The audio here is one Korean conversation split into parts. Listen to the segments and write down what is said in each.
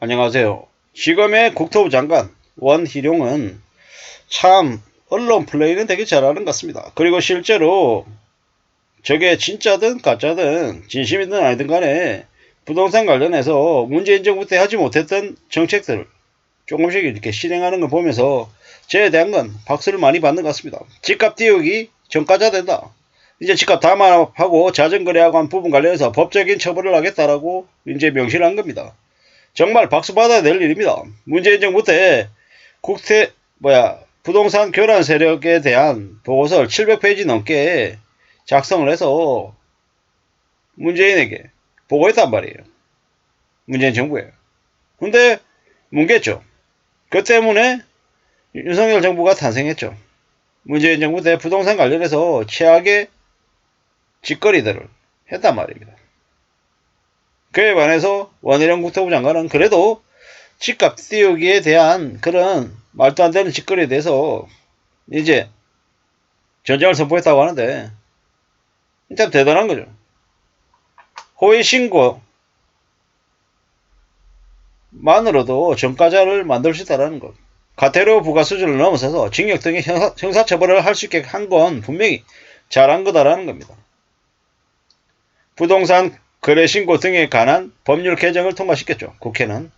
안녕하세요. 지금의 국토부 장관 원희룡은 참 언론 플레이는 되게 잘하는 것 같습니다. 그리고 실제로 저게 진짜든 가짜든 진심이든 아니든 간에 부동산 관련해서 문재인 정부 때 하지 못했던 정책들을 조금씩 이렇게 실행하는 걸 보면서 저에 대한 건 박수를 많이 받는 것 같습니다. 집값 띄우기 전과자 된다. 이제 집값 담합하고 자전거래하고 한 부분 관련해서 법적인 처벌을 하겠다라고 이제 명시를 한 겁니다. 정말 박수 받아야 될 일입니다. 문재인 정부 때 부동산 교란 세력에 대한 보고서를 700페이지 넘게 작성을 해서 문재인에게 보고했단 말이에요. 문재인 정부에. 근데 뭉갰죠. 그 때문에 윤석열 정부가 탄생했죠. 문재인 정부 때 부동산 관련해서 최악의 짓거리들을 했단 말입니다. 그에 반해서 원희룡 국토부 장관은 그래도 집값 띄우기에 대한 그런 말도 안 되는 짓거리에 대해서 이제 전쟁을 선포했다고 하는데 참 대단한 거죠. 호의신고만으로도 전과자를 만들 수 있다는 것. 과태료 부과 수준을 넘어서서 징역 등의 형사처벌을 할 수 있게 한 건 분명히 잘한 거다라는 겁니다. 부동산 거래신고 등에 관한 법률 개정을 통과시켰죠. 국회는.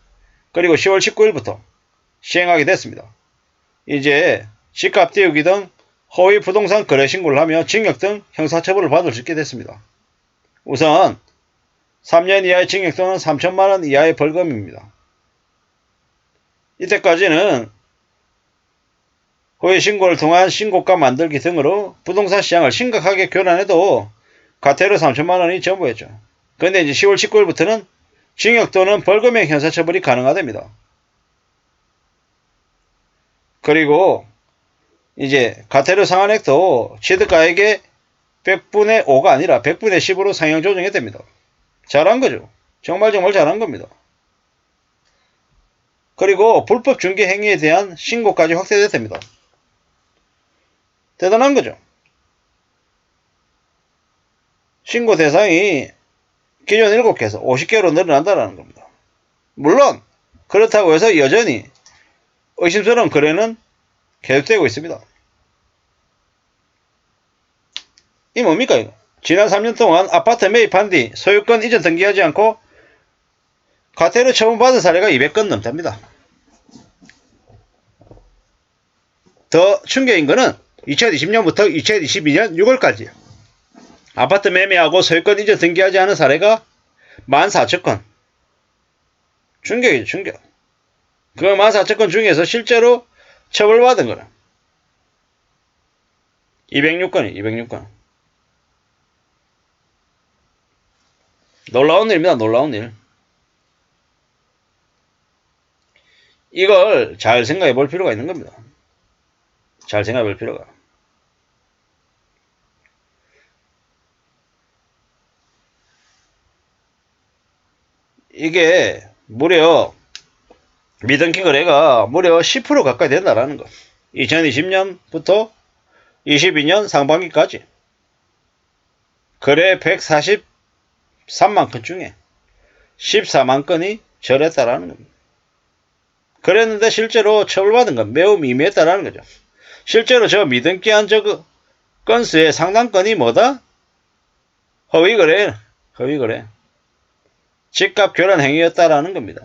그리고 10월 19일부터 시행하게 됐습니다. 이제 집값 띄우기 등 허위 부동산 거래 신고를 하며 징역 등 형사처벌을 받을 수 있게 됐습니다. 우선 3년 이하의 징역 또는 3천만원 이하의 벌금입니다. 이때까지는 허위 신고를 통한 신고가 만들기 등으로 부동산 시장을 심각하게 교란해도 과태료 3천만원이 전부였죠. 그런데 이제 10월 19일부터는 징역 또는 벌금형 형사처벌이 가능하답니다. 그리고 이제 과태료 상한액도 취득가액의 100분의 5가 아니라 100분의 10으로 상향 조정이 됩니다. 잘한 거죠. 정말 잘한 겁니다. 그리고 불법 중개 행위에 대한 신고까지 확대됩니다. 대단한 거죠. 신고 대상이 기존 7개에서 50개로 늘어난다는 겁니다. 물론 그렇다고 해서 여전히 의심스러운 거래는 계속되고 있습니다. 이 뭡니까 이거? 지난 3년 동안 아파트 매입한 뒤 소유권 이전 등기하지 않고 과태료 처분받은 사례가 200건 넘답니다. 더 충격인 것은 2020년부터 2022년 6월까지 아파트 매매하고 소유권 이전 등기하지 않은 사례가 14,000건. 충격이죠, 충격. 그 14,000건 중에서 실제로 처벌받은 거는 206건이에요, 206건. 놀라운 일입니다, 놀라운 일. 이걸 잘 생각해 볼 필요가 있는 겁니다. 잘 생각해 볼 필요가. 이게 무려 미등기 거래가 무려 10% 가까이 된다라는 것. 2020년부터 22년 상반기까지 거래 143만 건 중에 14만 건이 절했다라는 겁니다. 그랬는데 실제로 처벌받은 건 매우 미미했다라는 거죠. 실제로 저 미등기한 저 건수의 상당건이 뭐다? 허위거래. 집값 교란 행위였다라는 겁니다.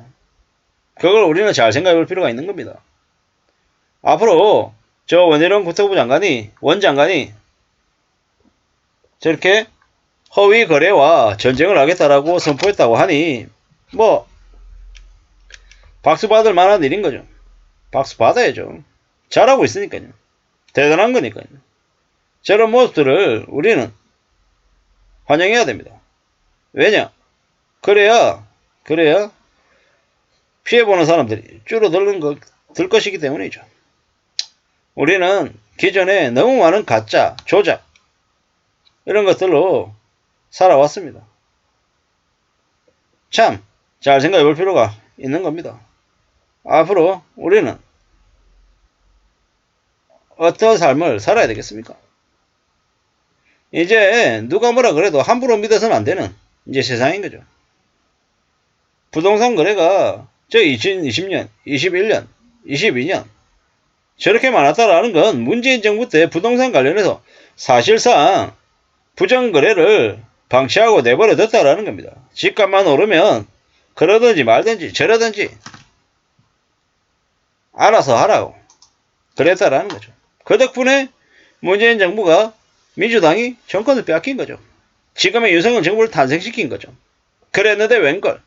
그걸 우리는 잘 생각해 볼 필요가 있는 겁니다. 앞으로 저 원희룡 국토부 장관이, 원장관이 저렇게 허위 거래와 전쟁을 하겠다라고 선포했다고 하니 뭐 박수 받을 만한 일인 거죠. 박수 받아야죠. 잘하고 있으니까요. 대단한 거니까요. 저런 모습들을 우리는 환영해야 됩니다. 왜냐? 그래야 피해보는 사람들이 줄어들 것이기 때문이죠. 우리는 기존에 너무 많은 가짜, 조작 이런 것들로 살아왔습니다. 참 잘 생각해 볼 필요가 있는 겁니다. 앞으로 우리는 어떤 삶을 살아야 되겠습니까? 이제 누가 뭐라 그래도 함부로 믿어서는 안 되는 이제 세상인 거죠. 부동산 거래가 저 2020년, 21년, 22년 저렇게 많았다라는 건 문재인 정부 때 부동산 관련해서 사실상 부정거래를 방치하고 내버려뒀다라는 겁니다. 집값만 오르면 그러든지 말든지 저러든지 알아서 하라고 그랬다라는 거죠. 그 덕분에 문재인 정부가 민주당이 정권을 빼앗긴 거죠. 지금의 윤석열 정부를 탄생시킨 거죠. 그랬는데 웬걸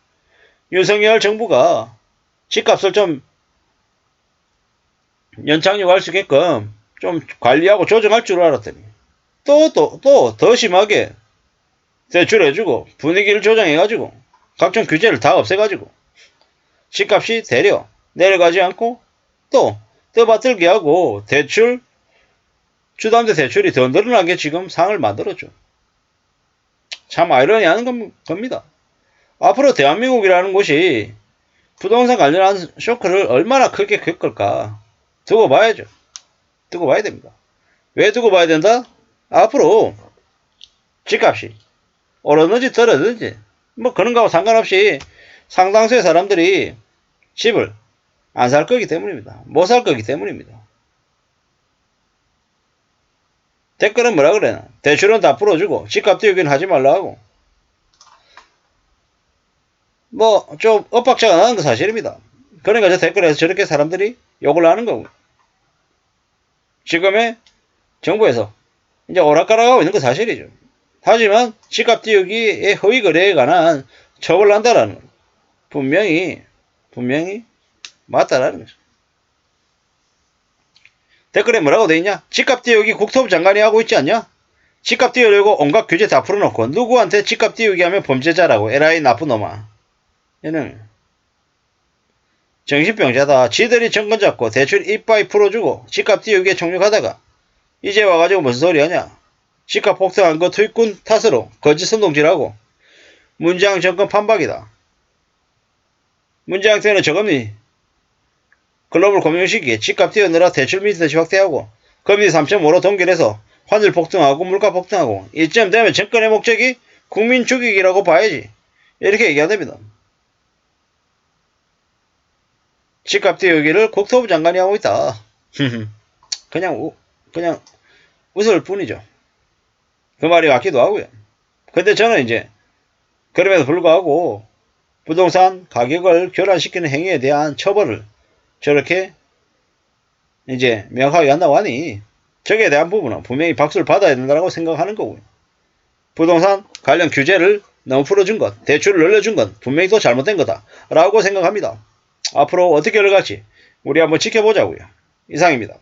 윤석열 정부가 집값을 좀 연착륙할 수 있게끔 좀 관리하고 조정할 줄 알았더니 또 더 심하게 대출해주고 분위기를 조정해가지고 각종 규제를 다 없애가지고 집값이 되려 내려가지 않고 또 떠받들게 하고 주담대 대출이 더 늘어나게 지금 상을 만들었죠. 참 아이러니한 겁니다. 앞으로 대한민국이라는 곳이 부동산 관련한 쇼크를 얼마나 크게 겪을까 두고 봐야죠. 두고 봐야 됩니다. 왜 두고 봐야 된다? 앞으로 집값이 오르든지 떨어지든지 뭐 그런 거하고 상관없이 상당수의 사람들이 집을 안 살 거기 때문입니다. 못 살 거기 때문입니다. 댓글은 뭐라 그래나 대출은 다 풀어주고 집값 띄우기는 하지 말라고 뭐 좀 엇박자가 나는 건 사실입니다. 그러니까 저 댓글에서 저렇게 사람들이 욕을 하는 거고 지금의 정부에서 이제 오락가락하고 있는 건 사실이죠. 하지만 집값 띄우기의 허위 거래에 관한 처벌을 한다라는 건 분명히 맞다라는 거죠. 댓글에 뭐라고 돼 있냐? 집값 띄우기 국토부 장관이 하고 있지 않냐? 집값 띄우려고 온갖 규제 다 풀어놓고 누구한테 집값 띄우기 하면 범죄자라고 에라이 나쁜 놈아. 얘는 정신병자다. 지들이 정권 잡고 대출 이빠이 풀어주고 집값 띄우기에 총력하다가 이제 와가지고 무슨 소리 하냐? 집값 폭등한 거 투입군 탓으로 거짓 선동질하고 문재인 정권 판박이다. 문재인 때는 저금리 글로벌 금융 시기에 집값 띄우느라 대출 미세대출 확대하고 금리 3.5로 동결해서 환율 폭등하고 물가 폭등하고 이쯤 되면 정권의 목적이 국민 죽이기라고 봐야지. 이렇게 얘기한답니다. 집값 띄우기를 국토부 장관이 하고 있다. 그냥 웃을 뿐이죠. 그 말이 맞기도 하고요. 근데 저는 이제 그럼에도 불구하고 부동산 가격을 교란시키는 행위에 대한 처벌을 저렇게 이제 명확하게 한다고 하니 저기에 대한 부분은 분명히 박수를 받아야 된다고 생각하는 거고요. 부동산 관련 규제를 너무 풀어준 것, 대출을 늘려준 것 분명히 또 잘못된 거다 라고 생각합니다. 앞으로 어떻게 흘러갈지 우리 한번 지켜보자고요. 이상입니다.